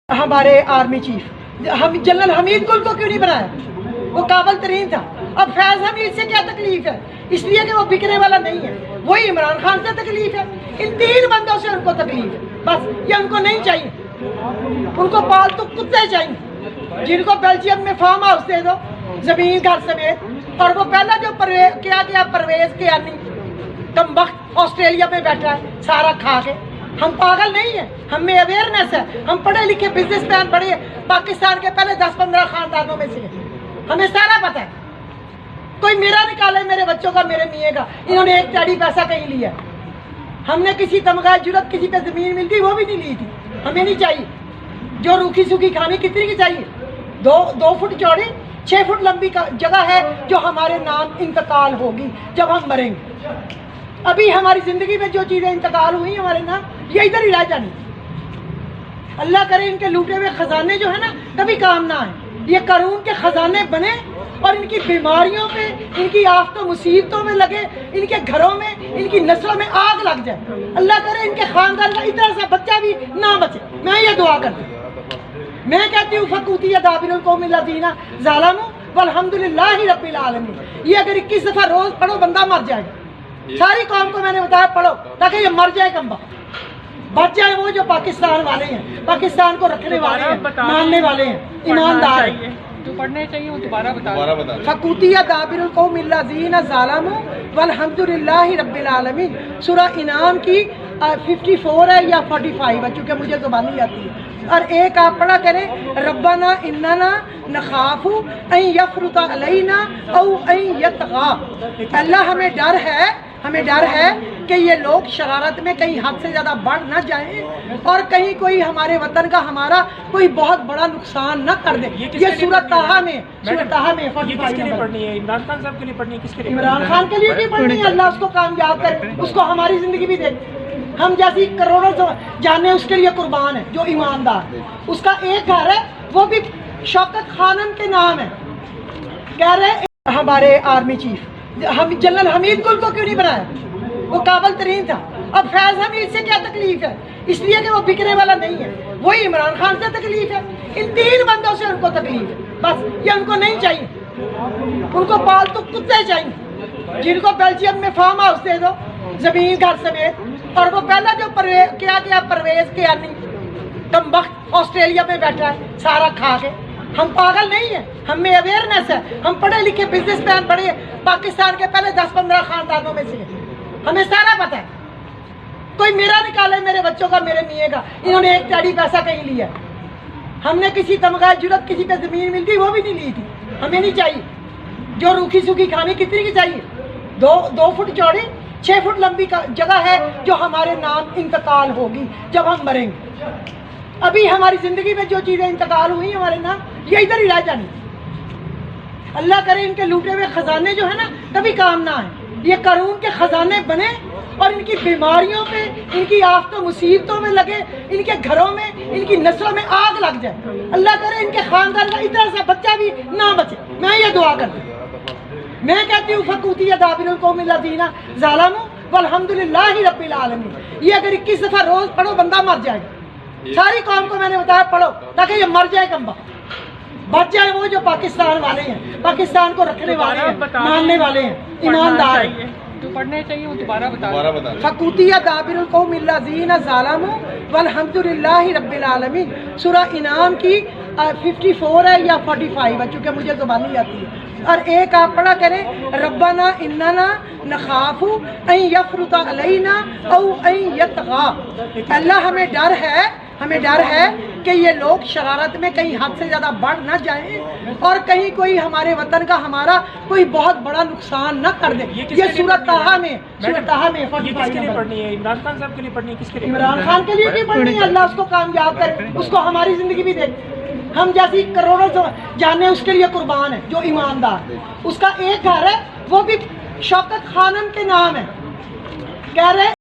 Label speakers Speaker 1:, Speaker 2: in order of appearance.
Speaker 1: ہمارے army chief general حمید گل کو کیوں نہیں بنایا؟ وہ قابل ترین تھا۔ اب فیض حمید سے کیا تکلیف ہے؟ اس لیے کہ وہ بکنے والا نہیں ہے۔ وہی عمران خان سے تکلیف ہے، ان تین بندوں سے ان کو تکلیف ہے، بس یہ ان کو نہیں چاہیے۔ ان کو پالتو کتے چاہیے جن کو بیلجیم میں فارم ہاؤس دے دو زمین گھر سمیت، اور وہ پہلا جو کیا پرویز کیا نہیں کم وقت آسٹریلیا میں بیٹھا ہے سارا کھا کے۔ ہم پاگل نہیں ہیں، ہم میں اویئرنیس ہے، ہم پڑھے لکھے بزنس مین بڑے پاکستان کے پہلے 10-15 خاندانوں میں سے ہیں، ہمیں سارا پتہ ہے۔ کوئی میرا نکالے میرے بچوں کا، میرے میاں کا، انہوں نے ایک ٹیڑی پیسہ کہیں لیا؟ ہم نے کسی تمغہ جرت کسی پہ زمین ملتی وہ بھی نہیں لی تھی، ہمیں نہیں چاہیے۔ جو روکھی سوکھی کھانی کتنی کی چاہیے؟ 2 فٹ چوڑی 6 فٹ لمبی جگہ ہے جو ہمارے نام انتقال ہوگی جب ہم مریں گے۔ ابھی ہماری زندگی میں جو چیزیں انتقال ہوئی ہمارے نام یہ ادھر ہی رہ جانی۔ اللہ کرے ان کے لوٹے ہوئے خزانے جو ہے نا کبھی کام نہ آئے، یہ قارون کے خزانے بنے اور ان کی بیماریوں میں، ان کی آفت و مصیبتوں میں لگے، ان کے گھروں میں، ان کی نسلوں میں آگ لگ جائے۔ اللہ کرے ان کے خاندان کا اتنا سا بچہ بھی نہ بچے، میں یہ دعا کرتی ہوں۔ میں کہتی ہوں فقوتی دابر القوم الذین ظلموا والحمدللہ رب العالمین۔ یہ اگر 21 دفعہ روز پڑھو بندہ مر جائے گا۔ ساری قوم کو میں نے بتایا پڑھو تاکہ یہ مر جائے کم بچ جائے وہ جو پاکستان والے ہیں، پاکستان کو رکھنے والے ہیں، ماننے والے ہیں، ایماندار ہیں۔
Speaker 2: جو پڑھنے چاہیے وہ دوبارہ بتا۔
Speaker 1: فقوتی دابر القوم الذین ظلموا والحمدللہ رب العالمین، سورہ انعام کی 54 ہے یا 45 ہے، چونکہ مجھے زبان نہیں آتی ہے۔ اور ایک آپ پڑھا کریں ربنا اننا نخاف ان یفرط علینا او ان یطغى۔ اللہ ہمیں ڈر ہے کہ یہ لوگ شرارت میں کہیں حد سے زیادہ بڑھ نہ جائیں اور کہیں کوئی ہمارے وطن کا ہمارا کوئی بہت بڑا نقصان نہ کر دے۔ یہ سورۃ طٰہٰ میں 45
Speaker 2: کے لیے پڑھنی ہے؟ عمران خان صاحب کے لیے پڑھنی ہے؟ کس کے لیے؟
Speaker 1: عمران خان کے لیے بھی پڑھنی ہے، اللہ اس کو کامیاب کرے، اس کو ہماری زندگی بھی دے۔ ہم جیسی کروڑوں جانے اس کے لیے قربان ہے جو ایماندار۔ اس کا ایک گھر ہے وہ بھی شوکت خانم کے نام ہے۔ کہہ رہے ہمارے آرمی چیف جنرل حمید گل کو کیوں نہیں بنایا؟ وہ قابل ترین تھا۔ اب فیض حمید سے کیا تکلیف ہے؟ اس لیے کہ وہ بکنے والا نہیں ہے۔ وہی عمران خان سے تکلیف ہے، ان تین بندوں سے ان کو تکلیف ہے، بس یہ ان کو نہیں چاہیے۔ ان کو پالتو کتے چاہیے جن کو بیلجیم میں فارم ہاؤس دے دو زمین گھر سمیت، اور وہ پہلا جو پرویز کیا نہیں کم وقت آسٹریلیا میں بیٹھا ہے سارا کھا کے۔ ہم پاگل نہیں ہیں، ہم میں اویئرنیس ہے، ہم پڑھے لکھے بزنس مین بڑے پاکستان کے پہلے 10-15 خاندانوں میں سے ہیں، ہمیں سارا پتہ ہے۔ کوئی میرا نکالے میرے بچوں کا، میرے میاں کا، انہوں نے ایک ٹیڑی پیسہ کہیں لیا؟ ہم نے کسی تمغہ جرت کسی پہ زمین ملتی وہ بھی نہیں لی تھی، ہمیں نہیں چاہیے۔ جو روکھی سوکھی کھانی کتنی کی چاہیے؟ 2 فٹ چوڑی 6 فٹ لمبی جگہ ہے جو ہمارے نام انتقال ہوگی جب ہم مریں گے۔ ابھی ہماری زندگی میں جو چیزیں انتقال ہوئی ہمارے نام یہ ادھر ہی رہ جانی۔ اللہ کرے ان کے لوٹے ہوئے خزانے جو ہے نا کبھی کام نہ آئے، یہ قارون کے خزانے بنے اور ان کی بیماریوں میں، ان کی آفت و مصیبتوں میں لگے، ان کے گھروں میں، ان کی نسلوں میں آگ لگ جائے۔ اللہ کرے ان کے خاندان کا اتنا سا بچہ بھی نہ بچے، میں یہ دعا کرتی ہوں۔ میں کہتی ہوں فقوتی دابر القوم الذین ظلموا والحمدللہ رب العالمین۔ یہ اگر 21 دفعہ روز پڑھو بندہ مر جائے گا۔ ساری قوم کو میں نے بتایا پڑھو تاکہ یہ مر جائے کم بچ جائے وہ جو پاکستان والے ہیں، پاکستان کو رکھنے والے ہیں، ماننے والے ہیں، ایماندار ہیں۔
Speaker 2: جو پڑھنے چاہیے وہ دوبارہ بتا۔
Speaker 1: فقوتی دابر القوم الذین ظلموا والحمدللہ رب العالمین، سورہ انعام کی 54 ہے یا 45 ہے، چونکہ مجھے زبان نہیں آتی ہے۔ اور ایک آپ پڑھا کریں ربنا اننا نخاف ان یفرط علینا او ان یطغى۔ اللہ ہمیں ڈر ہے کہ یہ لوگ شرارت میں کہیں حد سے زیادہ بڑھ نہ جائیں اور کہیں کوئی ہمارے وطن کا ہمارا کوئی بہت بڑا نقصان نہ کر دے۔ یہ سورۃ طٰہٰ میں 45
Speaker 2: کے لیے پڑھنی ہے؟ عمران خان صاحب کے لیے پڑھنی ہے؟ کس کے لیے؟
Speaker 1: عمران خان کے لیے بھی پڑھنی ہے، اللہ اس کو کامیاب کرے، اس کو ہماری زندگی بھی دے۔ ہم جیسی کروڑوں جانے اس کے لیے قربان ہے جو ایماندار۔ اس کا ایک گھر ہے وہ بھی شوکت خانم کے نام ہے۔ کہہ رہے